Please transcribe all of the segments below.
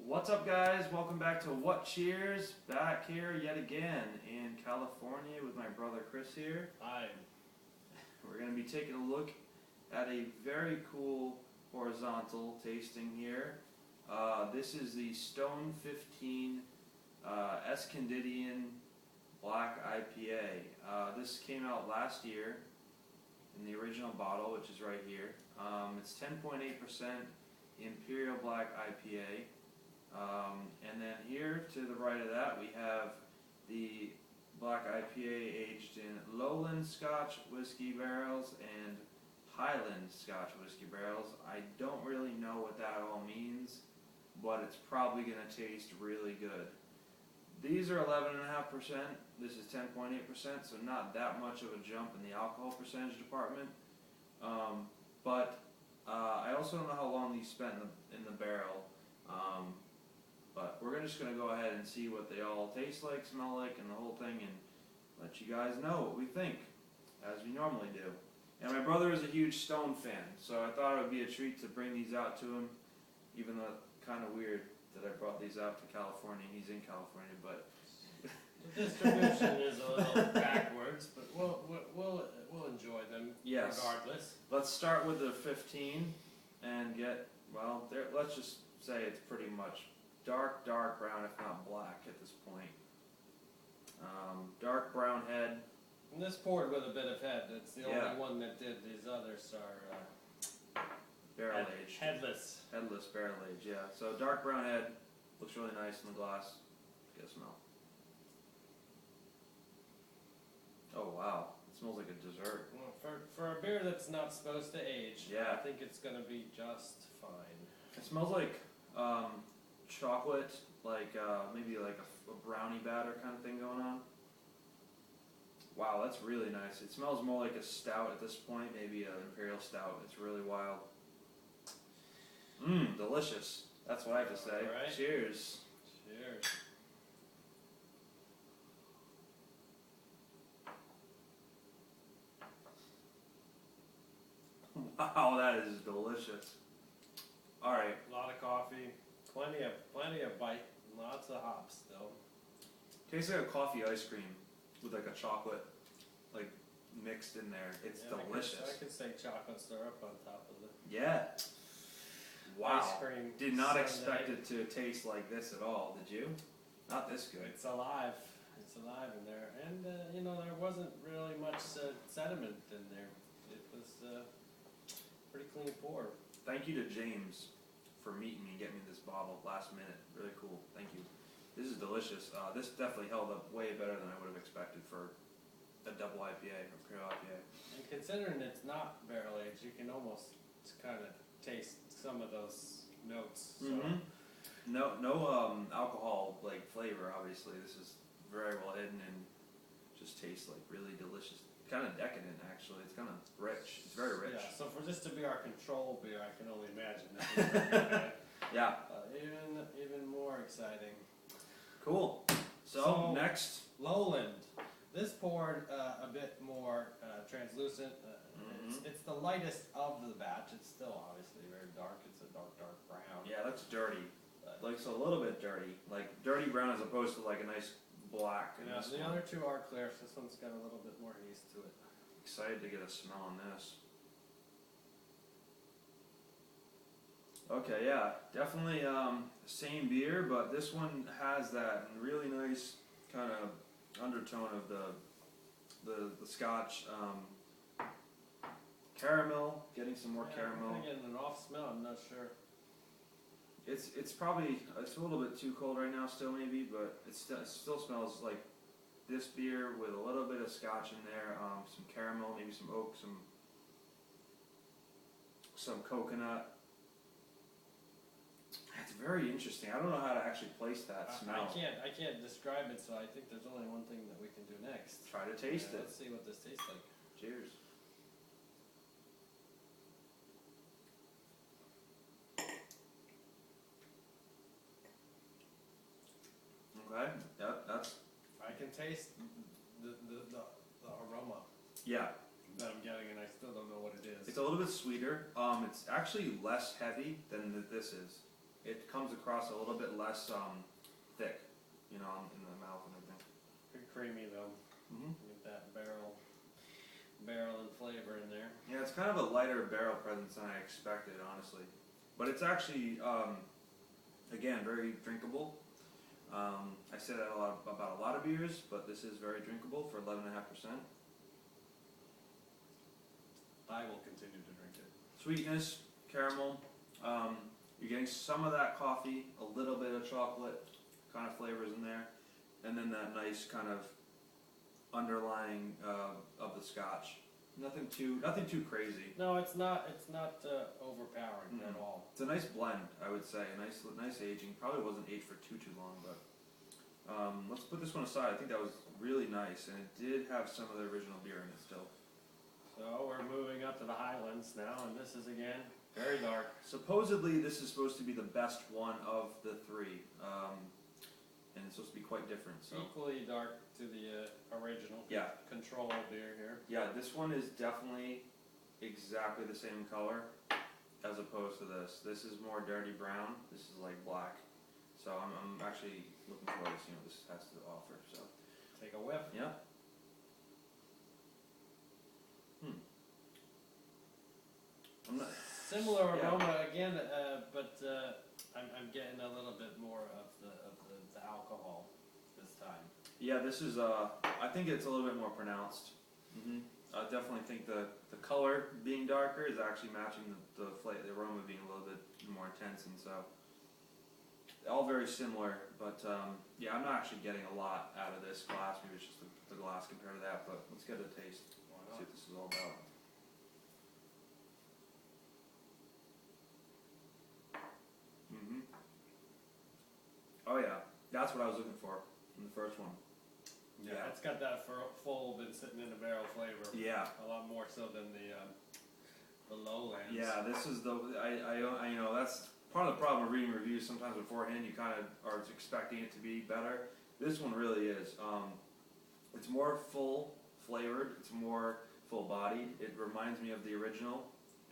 What's up, guys? Welcome back to What Cheers, back here yet again in California with my brother Chris here. Hi. We're going to be taking a look at a very cool horizontal tasting here. This is the Stone 15 Escondidian Black IPA. This came out last year in the original bottle, which is right here. It's 10.8% Imperial Black IPA. And then here to the right of that we have the Black IPA aged in Lowland Scotch Whisky barrels and Highland Scotch Whisky barrels. I don't really know what that all means, but it's probably going to taste really good. These are 11.5%, this is 10.8%, so not that much of a jump in the alcohol percentage department. But I also don't know how long these spent in the barrel. But we're just going to go ahead and see what they all taste like, smell like, and the whole thing, and let you guys know what we think, as we normally do. And my brother is a huge Stone fan, so I thought it would be a treat to bring these out to him, even though it's kind of weird that I brought these out to California. He's in California, but... The distribution is a little backwards, but we'll enjoy them regardless. Let's start with the 15 and get, well, let's just say it's pretty much dark brown, if not black at this point. Dark brown head. And this poured with a bit of head. It's the only one that did. These others are barrel aged. Headless. Headless barrel aged, yeah. So dark brown head. Looks really nice in the glass. Get a smell. Oh wow. It smells like a dessert. Well, for a beer that's not supposed to age, I think it's going to be just fine. It smells like chocolate, like maybe like a brownie batter kind of thing going on. Wow, that's really nice. It smells more like a stout at this point, maybe an Imperial stout. It's really wild. Mmm, delicious. That's what I have to say. All right. Cheers. Cheers. Wow, that is delicious. All right. A lot of coffee, plenty of bite, lots of hops still. Tastes like a coffee ice cream with like a chocolate like mixed in there. It's delicious. I could say chocolate syrup on top of it. Yeah. Wow. Ice cream. Did not expect it to taste like this at all. Did you? Not this good. It's alive. It's alive in there, and you know, there wasn't really much sediment in there. It was pretty clean pour. Thank you to James for meeting me and getting me this bottle last minute. Really cool. Thank you. This is delicious. This definitely held up way better than I would have expected for a double IPA or Imperial IPA. And considering it's not barrel aged, you can almost kind of taste some of those notes. So. No alcohol like flavor. Obviously, this is very well hidden and just tastes like really delicious. Kind of decadent, actually. It's kind of rich. It's very rich. Yeah. So for this to be our control beer, I can only imagine that. Yeah. Even more exciting. Cool. So next, Lowland. This poured a bit more translucent. It's the lightest of the batch. It's still obviously very dark. It's a dark brown. Yeah, that's dirty. Like, so a little bit dirty. Like dirty brown as opposed to like a nice black. Yeah, the other two are clear. So this one's got a little bit more haze to it. Excited to get a smell on this. Okay, yeah, definitely same beer, but this one has that really nice kind of undertone of the Scotch caramel. Getting some more caramel. I'm getting an off smell. I'm not sure. It's probably a little bit too cold right now still maybe, but it still smells like this beer with a little bit of Scotch in there, some caramel, maybe some oak, some coconut. It's very interesting. I don't know how to actually place that smell. I can't describe it, so I think there's only one thing that we can do next. Try to taste it. Let's see what this tastes like. Cheers. Okay, that's... I can taste the aroma. Yeah. That I'm getting, and I still don't know what it is. It's a little bit sweeter. It's actually less heavy than this is. it comes across a little bit less thick, you know, in the mouth and everything. Pretty creamy though. Mm-hmm. Get that barrel and flavor in there. Yeah, it's kind of a lighter barrel presence than I expected, honestly. But it's actually, again, very drinkable. I say that about a lot of beers, but this is very drinkable for 11.5%. I will continue to drink it. Sweetness, caramel. You're getting some of that coffee, a little bit of chocolate kind of flavors in there, and then that nice kind of underlying of the Scotch. Nothing too crazy. No, it's not overpowering at all. It's a nice blend, I would say. Nice aging. Probably wasn't aged for too long, but let's put this one aside. I think that was really nice, and it did have some of the original beer in it still. So we're moving up to the Highlands now, and this is again very dark. Supposedly, this is supposed to be the best one of the three, and it's supposed to be quite different. So equally dark to the original. Yeah. Control beer here. Yeah, this one is definitely exactly the same color as opposed to this. This is more dirty brown. This is like black. So I'm actually looking forward to seeing what this has to offer. So take a whiff. Yeah. I'm not. Similar aroma again, but I'm getting a little bit more of the alcohol this time. Yeah, this is. I think it's a little bit more pronounced. I definitely think the color being darker is actually matching the aroma being a little bit more intense, and so all very similar. But yeah, I'm not actually getting a lot out of this glass. Maybe it's just the glass compared to that. But let's get a taste. See what this is all about. Oh yeah, that's what I was looking for in the first one. Yeah, it's got that full, been sitting in the barrel flavor. Yeah, a lot more so than the Lowlands. Yeah, this is I you know that's part of the problem of reading reviews. Sometimes beforehand, you kind of are expecting it to be better. This one really is. It's more full flavored. It's more full bodied. It reminds me of the original.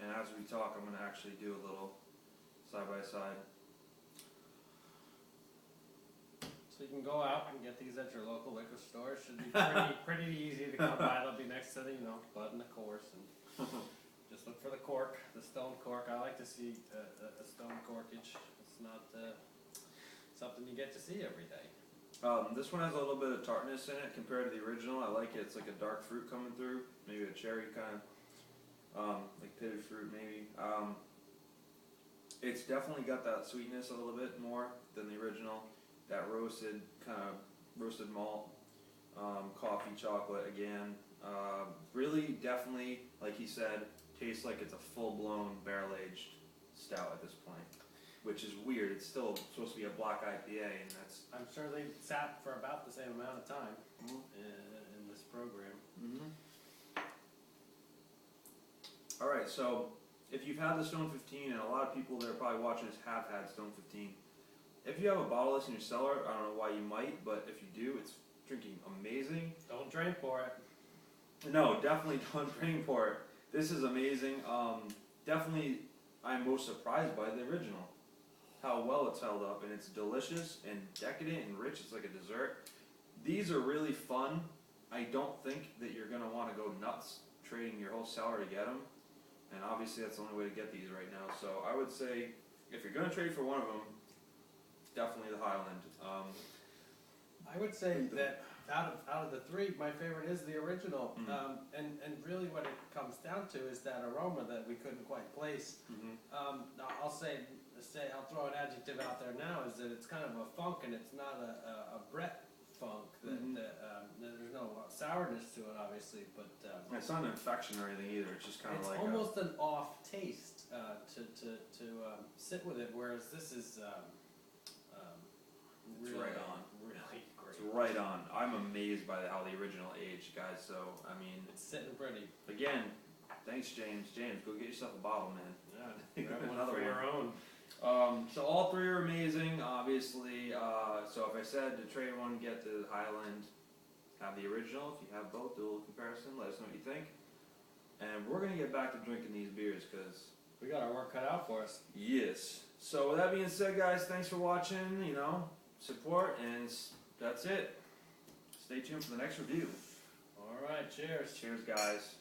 And as we talk, I'm going to actually do a little side by side. So you can go out and get these at your local liquor store. Should be pretty easy to come by. They'll be next to the bud and the course, and just look for the cork, the stone cork. I like to see a stone corkage. It's not something you get to see every day. This one has a little bit of tartness in it compared to the original. I like it. It's like a dark fruit coming through, maybe a cherry kind of, like pitted fruit maybe. It's definitely got that sweetness a little bit more than the original. That roasted malt, coffee, chocolate again. Really, definitely, like he said, tastes like it's a full-blown barrel-aged stout at this point, which is weird. It's still supposed to be a black IPA, and that's. I'm sure they sat for about the same amount of time in this program. All right, so if you've had the Stone 15, and a lot of people that are probably watching this have had Stone 15. If you have a bottle of this in your cellar, I don't know why you might, but if you do, it's drinking amazing. Don't drain pour it. No, definitely don't drain pour it. This is amazing. Definitely, I'm most surprised by the original. How well it's held up, and it's delicious and decadent and rich. It's like a dessert. These are really fun. I don't think that you're going to want to go nuts trading your whole cellar to get them. And obviously, that's the only way to get these right now. So I would say, if you're going to trade for one of them, definitely the Highland. I would say that out of the three, my favorite is the original. And really what it comes down to is that aroma that we couldn't quite place. I'll throw an adjective out there now, is that it's kind of a funk, and it's not a Brett funk. There's no sourness to it, obviously, but it's not an infection or anything either. It's just kind of like almost an off taste to sit with it, whereas this is it's really, right on. really great. It's right on. I'm amazed by how the original aged, guys. So I mean, It's sitting pretty. again, thanks, James. James, go get yourself a bottle, man. Yeah, grab one Another for your one. own. So all three are amazing, obviously. So if I said to trade one, get the Highland, have the original. If you have both, do a little comparison. Let us know what you think. And we're gonna get back to drinking these beers, because We got our work cut out for us. yes. So with that being said, guys, thanks for watching. You know, support, and that's it. Stay tuned for the next review. All right, cheers. Cheers, guys.